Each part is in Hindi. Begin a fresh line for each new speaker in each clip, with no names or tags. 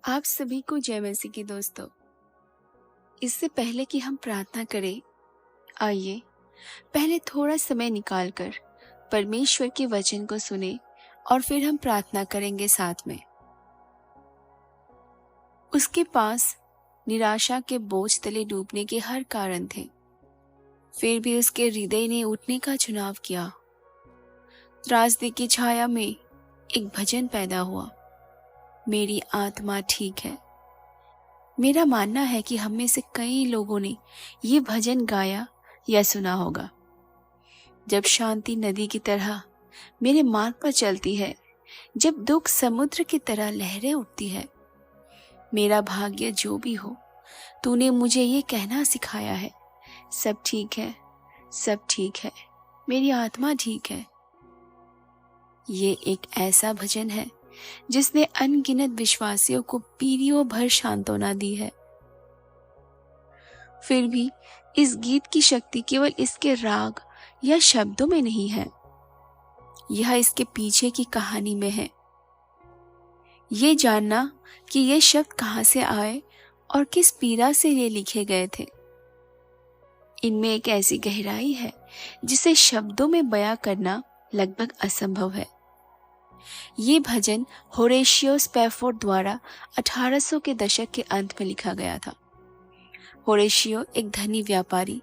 आप सभी को जय मसीह की दोस्तों। इससे पहले कि हम प्रार्थना करें, आइए पहले थोड़ा समय निकालकर परमेश्वर के वचन को सुने और फिर हम प्रार्थना करेंगे साथ में। उसके पास निराशा के बोझ तले डूबने के हर कारण थे, फिर भी उसके हृदय ने उठने का चुनाव किया। त्रासदी की छाया में एक भजन पैदा हुआ, मेरी आत्मा ठीक है। मेरा मानना है कि हम में से कई लोगों ने ये भजन गाया या सुना होगा। जब शांति नदी की तरह मेरे मार्ग पर चलती है, जब दुख समुद्र की तरह लहरें उठती है, मेरा भाग्य जो भी हो, तूने मुझे ये कहना सिखाया है, सब ठीक है, सब ठीक है, मेरी आत्मा ठीक है। ये एक ऐसा भजन है जिसने अनगिनत विश्वासियों को पीढ़ियों भर सांत्वना दी है। फिर भी इस गीत की शक्ति केवल इसके राग या शब्दों में नहीं है, यह इसके पीछे की कहानी में है। ये जानना कि ये शब्द कहाँ से आए और किस पीड़ा से ये लिखे गए थे, इनमें एक ऐसी गहराई है जिसे शब्दों में बयां करना लगभग असंभव है। ये भजन होरेशियो स्पैफोर्ड द्वारा 1800 के दशक के अंत में लिखा गया था। होरेशियो एक धनी व्यापारी,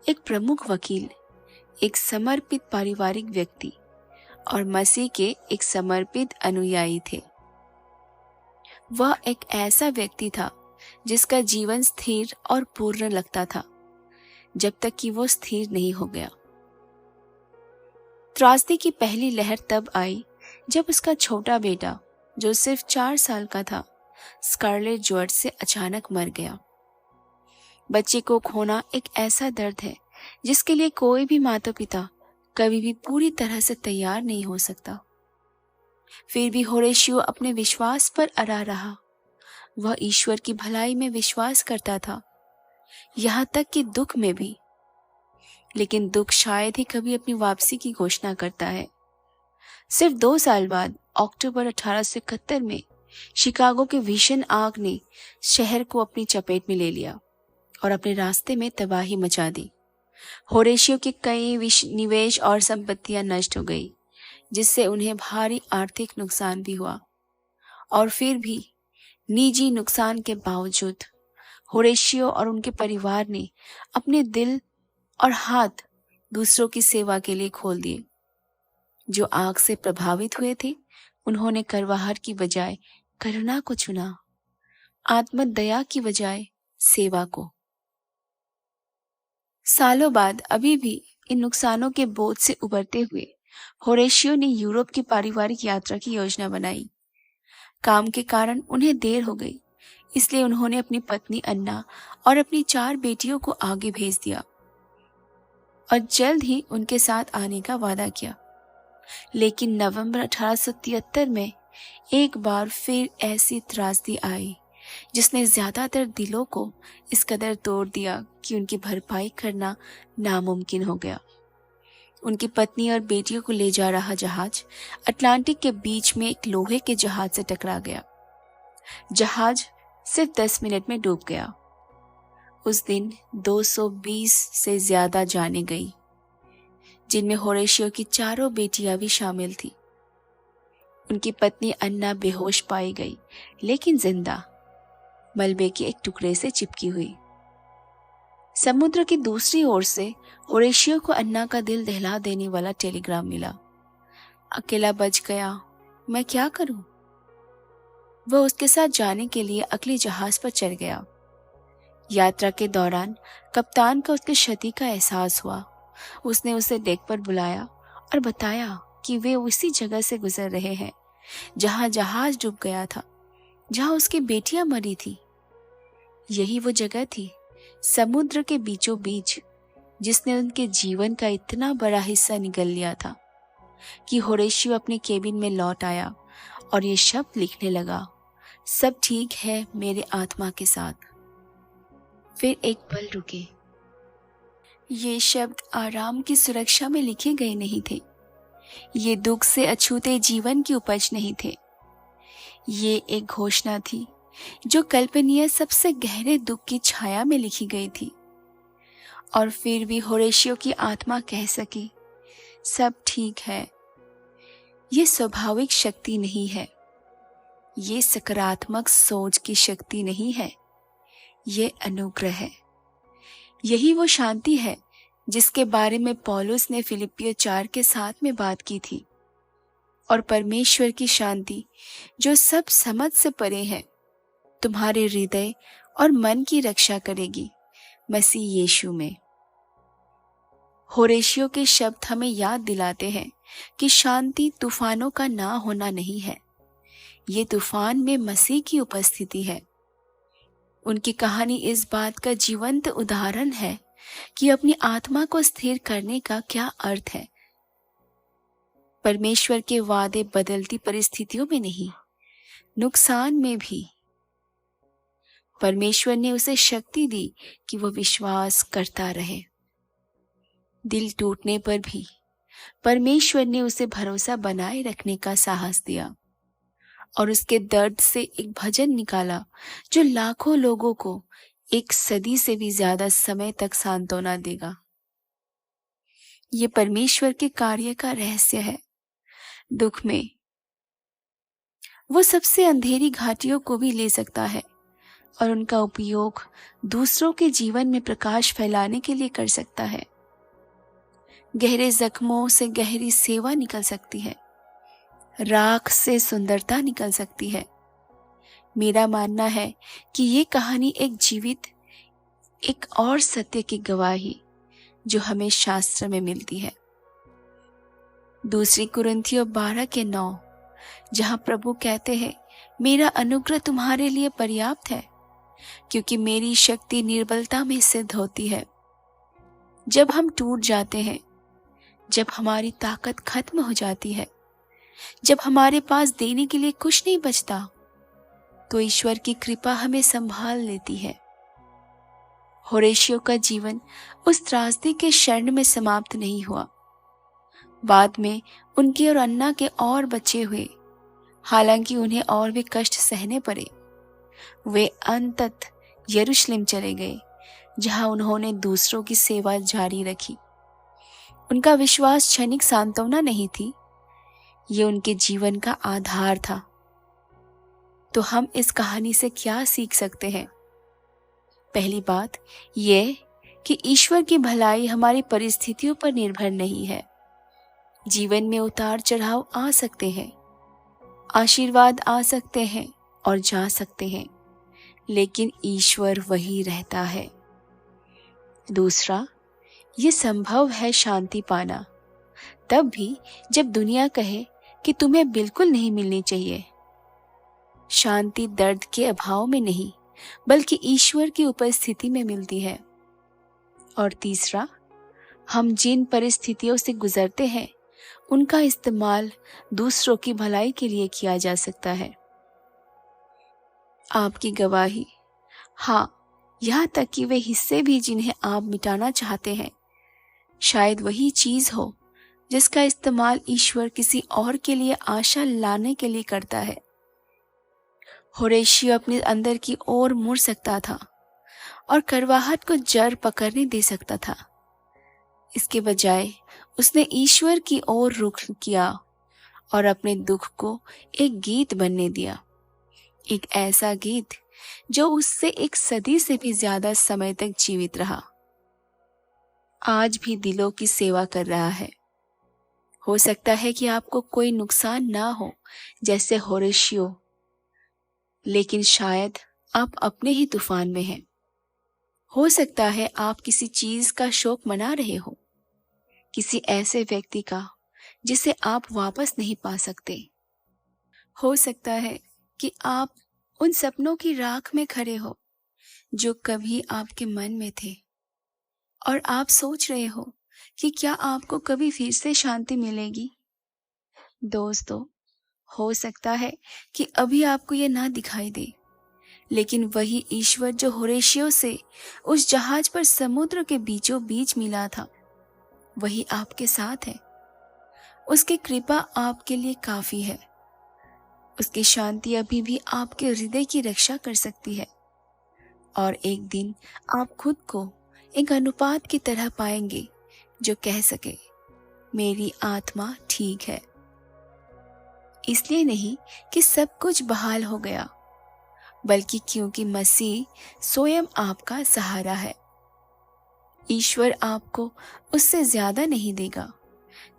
एक प्रमुख वकील, एक समर्पित पारिवारिक व्यक्ति और मसीह के एक समर्पित अनुयायी थे। वह एक ऐसा व्यक्ति था जिसका जीवन स्थिर और पूर्ण लगता था, जब तक कि वो स्थिर नहीं हो गया। त्रासदी की पहली लहर तब आई जब उसका छोटा बेटा, जो सिर्फ 4 साल का था, स्कारलेट ज्वर से अचानक मर गया। बच्चे को खोना एक ऐसा दर्द है जिसके लिए कोई भी माता पिता कभी भी पूरी तरह से तैयार नहीं हो सकता। फिर भी होरेशियो अपने विश्वास पर अड़ा रहा। वह ईश्वर की भलाई में विश्वास करता था, यहाँ तक कि दुख में भी। लेकिन दुख शायद ही कभी अपनी वापसी की घोषणा करता है। सिर्फ 2 साल बाद अक्टूबर 1871 में शिकागो के भीषण आग ने शहर को अपनी चपेट में ले लिया और अपने रास्ते में तबाही मचा दी। होरेशियो के कई निवेश और संपत्तियां नष्ट हो गई, जिससे उन्हें भारी आर्थिक नुकसान भी हुआ। और फिर भी निजी नुकसान के बावजूद होरेशियो और उनके परिवार ने अपने दिल और हाथ दूसरों की सेवा के लिए खोल दिए। जो आग से प्रभावित हुए थे, उन्होंने करवाहट की बजाय करुणा को चुना, आत्मदया की बजाय सेवा को। सालों बाद अभी भी इन नुकसानों के बोझ से उबरते हुए होरेशियो ने यूरोप की पारिवारिक यात्रा की योजना बनाई। काम के कारण उन्हें देर हो गई, इसलिए उन्होंने अपनी पत्नी अन्ना और अपनी 4 बेटियों को आगे भेज दिया और जल्द ही उनके साथ आने का वादा किया। लेकिन नवंबर 1873 में एक बार फिर ऐसी त्रासदी आई जिसने ज्यादातर दिलों को इस कदर तोड़ दिया कि उनकी भरपाई करना नामुमकिन हो गया। उनकी पत्नी और बेटियों को ले जा रहा जहाज अटलांटिक के बीच में एक लोहे के जहाज से टकरा गया। जहाज सिर्फ 10 मिनट में डूब गया। उस दिन 220 से ज्यादा जानें गई, जिनमें होरेशियो की 4 बेटियां भी शामिल थी। उनकी पत्नी अन्ना बेहोश पाई गई, लेकिन जिंदा, मलबे के एक टुकड़े से चिपकी हुई। समुद्र की दूसरी ओर से होरेशियो को अन्ना का दिल दहला देने वाला टेलीग्राम मिला। अकेला बच गया, मैं क्या करूं? वह उसके साथ जाने के लिए अगले जहाज पर चढ़ गया। यात्रा के दौरान कप्तान को उसकी क्षति का एहसास हुआ। उसने उसे डेक पर बुलाया और बताया कि वे उसी जगह से गुजर रहे हैं जहां जहाज डूब गया था, जहां उसकी बेटियां मरी थी। यही वो जगह थी, समुद्र के बीचों बीच, जिसने उनके जीवन का इतना बड़ा हिस्सा निगल लिया था कि होरेशियो अपने केबिन में लौट आया और ये शब्द लिखने लगा, सब ठीक है मेरे आत्मा के साथ। फिर एक पल रुके। ये शब्द आराम की सुरक्षा में लिखे गए नहीं थे। ये दुख से अछूते जीवन की उपज नहीं थे। ये एक घोषणा थी जो कल्पनीय सबसे गहरे दुख की छाया में लिखी गई थी। और फिर भी होरेशियो की आत्मा कह सकी, सब ठीक है। ये स्वाभाविक शक्ति नहीं है, ये सकारात्मक सोच की शक्ति नहीं है, ये अनुग्रह है। यही वो शांति है जिसके बारे में पौलुस ने फिलिपियों 4 के 7 में बात की थी। और परमेश्वर की शांति जो सब समझ से परे है, तुम्हारे हृदय और मन की रक्षा करेगी मसीह यीशु में। होरेशियो के शब्द हमें याद दिलाते हैं कि शांति तूफानों का ना होना नहीं है, ये तूफान में मसीह की उपस्थिति है। उनकी कहानी इस बात का जीवंत उदाहरण है कि अपनी आत्मा को स्थिर करने का क्या अर्थ है। परमेश्वर के वादे बदलती परिस्थितियों में नहीं, नुकसान में भी परमेश्वर ने उसे शक्ति दी कि वह विश्वास करता रहे। दिल टूटने पर भी परमेश्वर ने उसे भरोसा बनाए रखने का साहस दिया और उसके दर्द से एक भजन निकाला जो लाखों लोगों को एक सदी से भी ज्यादा समय तक सांत्वना देगा। ये परमेश्वर के कार्य का रहस्य है। दुख में वो सबसे अंधेरी घाटियों को भी ले सकता है और उनका उपयोग दूसरों के जीवन में प्रकाश फैलाने के लिए कर सकता है। गहरे जख्मों से गहरी सेवा निकल सकती है, राख से सुंदरता निकल सकती है। मेरा मानना है कि ये कहानी एक जीवित, एक और सत्य की गवाही जो हमें शास्त्र में मिलती है। दूसरी कुरिन्थियों 12 के 9, जहां प्रभु कहते हैं, मेरा अनुग्रह तुम्हारे लिए पर्याप्त है क्योंकि मेरी शक्ति निर्बलता में सिद्ध होती है। जब हम टूट जाते हैं, जब हमारी ताकत खत्म हो जाती है, जब हमारे पास देने के लिए कुछ नहीं बचता, तो ईश्वर की कृपा हमें संभाल लेती है। होरेशियो का जीवन उस त्रासदी के क्षण में समाप्त नहीं हुआ। बाद में उनके और अन्ना के और बच्चे हुए, हालांकि उन्हें और भी कष्ट सहने पड़े। वे अंततः यरूशलेम चले गए, जहां उन्होंने दूसरों की सेवा जारी रखी। उनका विश्वास क्षणिक सांत्वना नहीं थी, ये उनके जीवन का आधार था। तो हम इस कहानी से क्या सीख सकते हैं? पहली बात यह कि ईश्वर की भलाई हमारी परिस्थितियों पर निर्भर नहीं है। जीवन में उतार चढ़ाव आ सकते हैं, आशीर्वाद आ सकते हैं और जा सकते हैं, लेकिन ईश्वर वही रहता है। दूसरा, ये संभव है शांति पाना तब भी जब दुनिया कहे कि तुम्हें बिल्कुल नहीं मिलनी चाहिए। शांति दर्द के अभाव में नहीं, बल्कि ईश्वर की उपस्थिति में मिलती है। और तीसरा, हम जिन परिस्थितियों से गुजरते हैं उनका इस्तेमाल दूसरों की भलाई के लिए किया जा सकता है। आपकी गवाही, हाँ, यहाँ तक कि वे हिस्से भी जिन्हें आप मिटाना चाहते हैं, शायद वही चीज हो जिसका इस्तेमाल ईश्वर किसी और के लिए आशा लाने के लिए करता है। होरेशियो अपने अंदर की ओर मुड़ सकता था और करवाहट को जड़ पकड़ने दे सकता था। इसके बजाय उसने ईश्वर की ओर रुख किया और अपने दुख को एक गीत बनने दिया, एक ऐसा गीत जो उससे एक सदी से भी ज्यादा समय तक जीवित रहा, आज भी दिलों की सेवा कर रहा है। हो सकता है कि आपको कोई नुकसान ना हो जैसे होरेशियो, लेकिन शायद आप अपने ही तूफान में हैं। हो सकता है आप किसी चीज का शोक मना रहे हो, किसी ऐसे व्यक्ति का जिसे आप वापस नहीं पा सकते। हो सकता है कि आप उन सपनों की राख में खड़े हो जो कभी आपके मन में थे और आप सोच रहे हो कि क्या आपको कभी फिर से शांति मिलेगी। दोस्तों, हो सकता है कि अभी आपको यह ना दिखाई दे, लेकिन वही ईश्वर जो होरेशियो से उस जहाज पर समुद्र के बीचों बीच मिला था, वही आपके साथ है। उसकी कृपा आपके लिए काफी है। उसकी शांति अभी भी आपके हृदय की रक्षा कर सकती है, और एक दिन आप खुद को एक अनुपात की तरह पाएंगे जो कह सके, मेरी आत्मा ठीक है। इसलिए नहीं कि सब कुछ बहाल हो गया, बल्कि क्योंकि मसीह स्वयं आपका सहारा है। ईश्वर आपको उससे ज्यादा नहीं देगा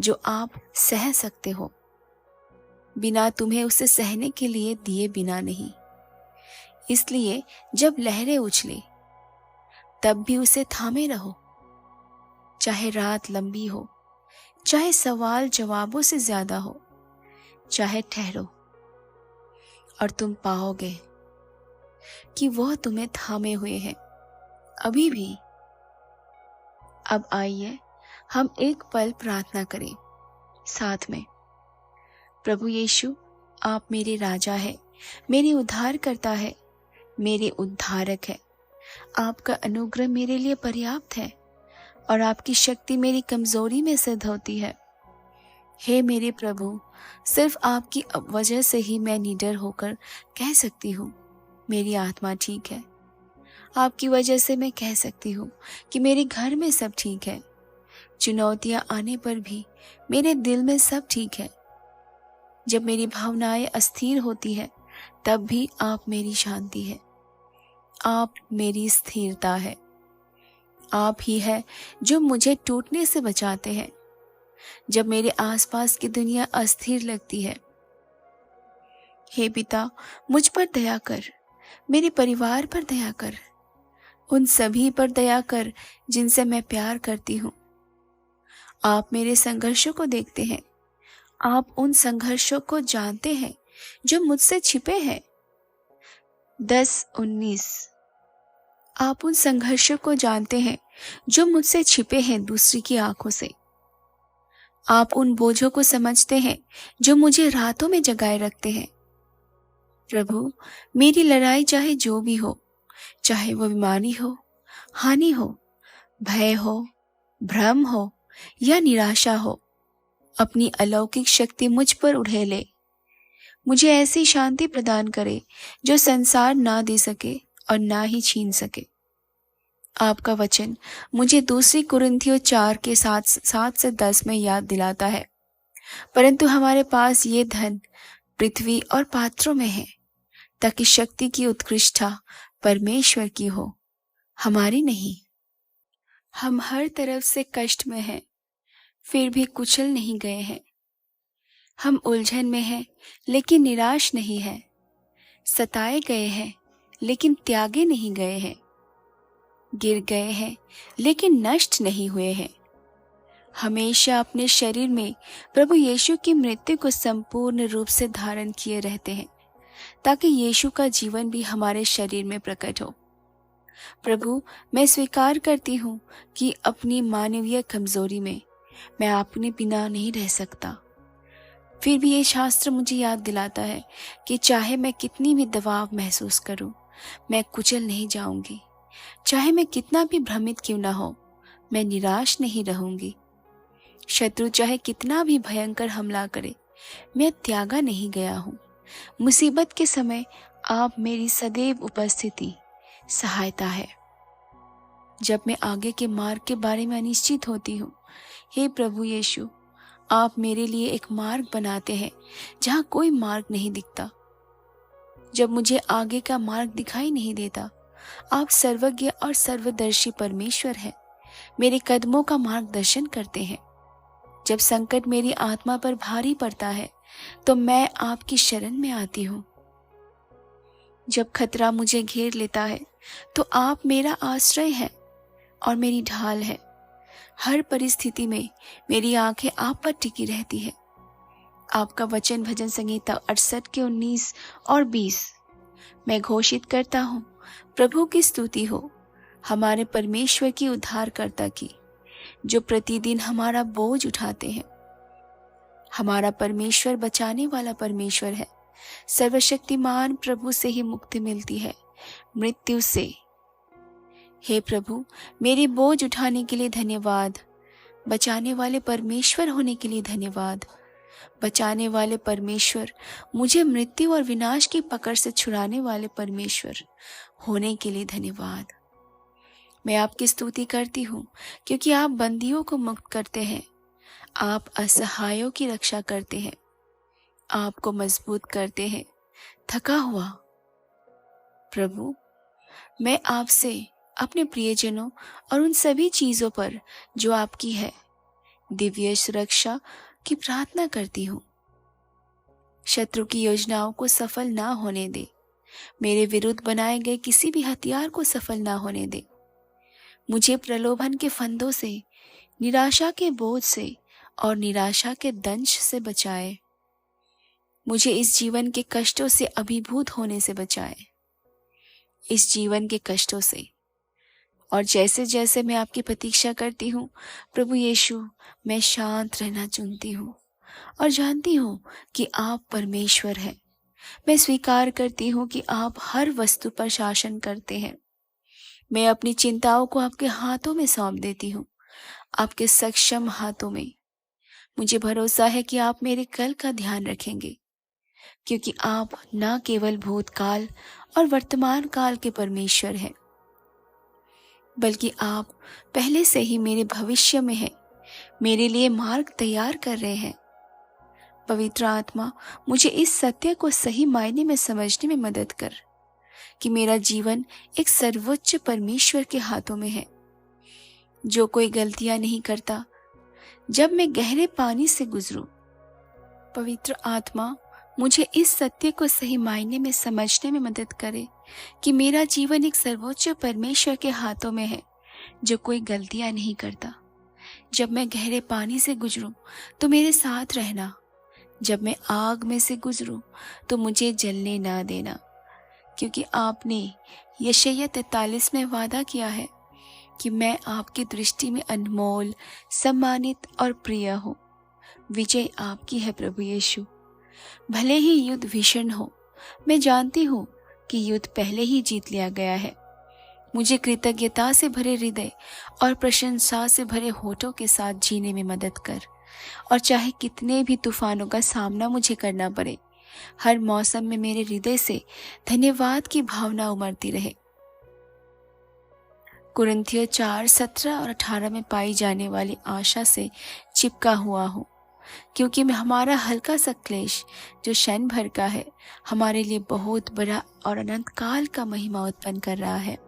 जो आप सह सकते हो, बिना तुम्हें उसे सहने के लिए दिए बिना नहीं। इसलिए जब लहरें उछले तब भी उसे थामे रहो, चाहे रात लंबी हो, चाहे सवाल जवाबों से ज्यादा हो, चाहे ठहरो, और तुम पाओगे कि वह तुम्हें थामे हुए है अभी भी। अब आइए हम एक पल प्रार्थना करें साथ में। प्रभु यीशु, आप मेरे राजा है, मेरे उद्धारकर्ता है, मेरे उद्धारक है। आपका अनुग्रह मेरे लिए पर्याप्त है और आपकी शक्ति मेरी कमजोरी में सिद्ध होती है। हे मेरे प्रभु, सिर्फ आपकी वजह से ही मैं निडर होकर कह सकती हूँ, मेरी आत्मा ठीक है। आपकी वजह से मैं कह सकती हूँ कि मेरे घर में सब ठीक है। चुनौतियाँ आने पर भी मेरे दिल में सब ठीक है। जब मेरी भावनाएं अस्थिर होती है तब भी आप मेरी शांति है, आप मेरी स्थिरता है। आप ही है जो मुझे टूटने से बचाते हैं जब मेरे आसपास की दुनिया अस्थिर लगती है। हे पिता, मुझ पर दया कर, मेरे परिवार पर दया कर, उन सभी पर दया कर जिनसे मैं प्यार करती हूँ। आप मेरे संघर्षों को देखते हैं, आप उन संघर्षों को जानते हैं जो मुझसे छिपे हैं। 10:19। आप उन संघर्षों को जानते हैं जो मुझसे छिपे हैं दूसरी की आंखों से। आप उन बोझों को समझते हैं जो मुझे रातों में जगाए रखते हैं। प्रभु, मेरी लड़ाई चाहे जो भी हो, चाहे वो बीमारी हो, हानि हो, भय हो, भ्रम हो या निराशा हो, अपनी अलौकिक शक्ति मुझ पर उड़ेले। मुझे ऐसी शांति प्रदान करे जो संसार ना दे सके और ना ही छीन सके। आपका वचन मुझे दूसरी कुरिन्थियों 4:7-10 में याद दिलाता है, परंतु हमारे पास ये धन पृथ्वी और पात्रों में है, ताकि शक्ति की उत्कृष्टता परमेश्वर की हो, हमारी नहीं। हम हर तरफ से कष्ट में हैं, फिर भी कुचल नहीं गए हैं। हम उलझन में हैं, लेकिन निराश नहीं हैं। सताए गए हैं, लेकिन त्यागे नहीं गए हैं। गिर गए हैं, लेकिन नष्ट नहीं हुए हैं। हमेशा अपने शरीर में प्रभु यीशु की मृत्यु को संपूर्ण रूप से धारण किए रहते हैं, ताकि यीशु का जीवन भी हमारे शरीर में प्रकट हो। प्रभु, मैं स्वीकार करती हूँ कि अपनी मानवीय कमजोरी में मैं अपने बिना नहीं रह सकता। फिर भी ये शास्त्र मुझे याद दिलाता है कि चाहे मैं कितनी भी दबाव महसूस करूं, मैं कुचल नहीं जाऊंगी। चाहे मैं कितना भी भ्रमित क्यों ना हो, मैं निराश नहीं रहूंगी। शत्रु चाहे कितना भी भयंकर हमला करे, मैं त्यागा नहीं गया हूँ। मुसीबत के समय आप मेरी सदैव उपस्थिति, सहायता है। जब मैं आगे के मार्ग के बारे में अनिश्चित होती हूँ, हे प्रभु यीशु, आप मेरे लिए एक मार्ग बनाते हैं जहाँ कोई मार्ग नहीं दिखता। जब मुझे आगे का मार्ग दिखाई नहीं देता, आप सर्वज्ञ और सर्वदर्शी परमेश्वर हैं, मेरे कदमों का मार्गदर्शन करते हैं। जब संकट मेरी आत्मा पर भारी पड़ता है, तो मैं आपकी शरण में आती हूँ। जब खतरा मुझे घेर लेता है, तो आप मेरा आश्रय है और मेरी ढाल है। हर परिस्थिति में मेरी आंखें आप पर टिकी रहती है। आपका वचन भजन संहिता 68 के 19 और 20। मैं घोषित करता हूँ, प्रभु की स्तुति हो, हमारे परमेश्वर की उद्धारकर्ता की, जो प्रतिदिन हमारा बोझ उठाते हैं। हमारा परमेश्वर बचाने वाला परमेश्वर है। सर्वशक्तिमान प्रभु से ही मुक्ति मिलती है, मृत्यु से। हे प्रभु, मेरी बोझ उठाने के लिए धन्यवाद, बचाने वाले परमेश्वर होने के लिए धन्यवाद। बचाने वाले परमेश्वर, मुझे मृत्यु और विनाश की पकड़ से छुड़ाने वाले परमेश्वर होने के लिए धन्यवाद। मैं आपकी स्तुति करती हूँ क्योंकि आप बंदियों को मुक्त करते हैं, आप असहायों की रक्षा करते हैं, आपको मजबूत करते हैं थका हुआ। प्रभु, मैं आपसे अपने प्रियजनों और उन सभी चीज़ों पर जो आपकी है दिव्य सुरक्षा की प्रार्थना करती हूँ। शत्रु की योजनाओं को सफल ना होने दे, मेरे विरुद्ध बनाए गए किसी भी हथियार को सफल ना होने दे। मुझे प्रलोभन के फंदों से, निराशा के बोझ से और निराशा के दंश से बचाए। मुझे इस जीवन के कष्टों से अभिभूत होने से बचाए, इस जीवन के कष्टों से। और जैसे जैसे मैं आपकी प्रतीक्षा करती हूँ प्रभु यीशु, मैं शांत रहना चुनती हूँ और जानती हूँ कि आप परमेश्वर हैं। मैं स्वीकार करती हूँ कि आप हर वस्तु पर शासन करते हैं। मैं अपनी चिंताओं को आपके हाथों में सौंप देती हूँ, आपके सक्षम हाथों में। मुझे भरोसा है कि आप मेरे कल का ध्यान रखेंगे, क्योंकि आप न केवल भूतकाल और वर्तमान काल के परमेश्वर हैं, बल्कि आप पहले से ही मेरे भविष्य में हैं, मेरे लिए मार्ग तैयार कर रहे हैं। पवित्र आत्मा, मुझे इस सत्य को सही मायने में समझने में मदद कर कि मेरा जीवन एक सर्वोच्च परमेश्वर के हाथों में है, जो कोई गलतियां नहीं करता जब मैं गहरे पानी से गुजरूं। पवित्र आत्मा, मुझे इस सत्य को सही मायने में समझने में मदद करे कि मेरा जीवन एक सर्वोच्च परमेश्वर के हाथों में है, जो कोई गलतियां नहीं करता। जब मैं गहरे पानी से गुजरूं तो मेरे साथ रहना, जब मैं आग में से गुजरूं तो मुझे जलने ना देना, क्योंकि आपने यशायाह 43 में वादा किया है कि मैं आपकी दृष्टि में अनमोल, सम्मानित और प्रिय हूँ। विजय आपकी है प्रभु यीशु। भले ही युद्ध भीषण हो, मैं जानती हूँ कि युद्ध पहले ही जीत लिया गया है। मुझे कृतज्ञता से भरे हृदय और प्रशंसा से भरे होठों के साथ जीने में मदद कर, और चाहे कितने भी तूफानों का सामना मुझे करना पड़े, हर मौसम में मेरे हृदय से धन्यवाद की भावना उमड़ती रहे। कुरिन्थियों 4:17 और 18 में पाई जाने वाली आशा से चिपका हुआ हूँ, क्योंकि मैं हमारा हल्का सा क्लेश जो क्षण भर का है, हमारे लिए बहुत बड़ा और अनंत काल का महिमा उत्पन्न कर रहा है।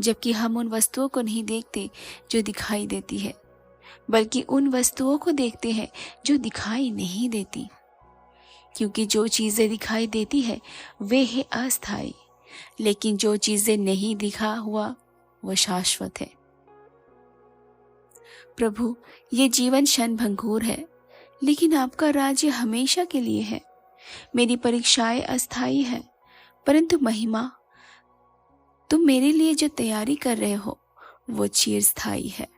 जबकि हम उन वस्तुओं को नहीं देखते जो दिखाई देती है, बल्कि उन वस्तुओं को देखते हैं जो दिखाई नहीं देती, क्योंकि जो चीजें दिखाई देती है वे है अस्थायी, लेकिन जो चीजें नहीं दिखा हुआ वो शाश्वत है। प्रभु, ये जीवन क्षण भंगुर है, लेकिन आपका राज्य हमेशा के लिए है। मेरी परीक्षाएं अस्थायी है, परंतु महिमा तुम मेरे लिए जो तैयारी कर रहे हो वो चिरस्थायी है।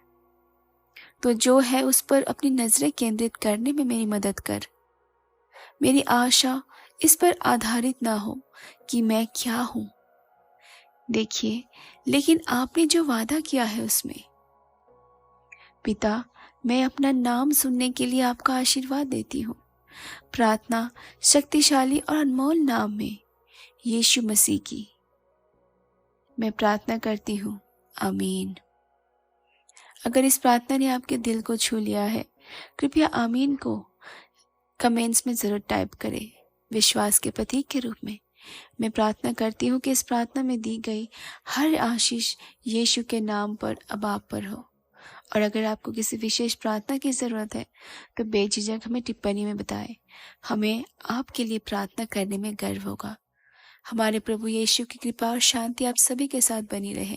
तो जो है उस पर अपनी नजरें केंद्रित करने में मेरी मदद कर। मेरी आशा इस पर आधारित ना हो कि मैं क्या हूं, देखिए, लेकिन आपने जो वादा किया है उसमें। पिता, मैं अपना नाम सुनने के लिए आपका आशीर्वाद देती हूँ, प्रार्थना शक्तिशाली और अनमोल नाम में यीशु मसीह की मैं प्रार्थना करती हूँ, आमीन। अगर इस प्रार्थना ने आपके दिल को छू लिया है, कृपया आमीन को कमेंट्स में जरूर टाइप करें, विश्वास के प्रतीक के रूप में। मैं प्रार्थना करती हूँ कि इस प्रार्थना में दी गई हर आशीष यीशु के नाम पर अब आप पर हो। और अगर आपको किसी विशेष प्रार्थना की ज़रूरत है तो बेझिझक हमें टिप्पणी में बताएं। हमें आपके लिए प्रार्थना करने में गर्व होगा। हमारे प्रभु यीशु की कृपा और शांति आप सभी के साथ बनी रहे।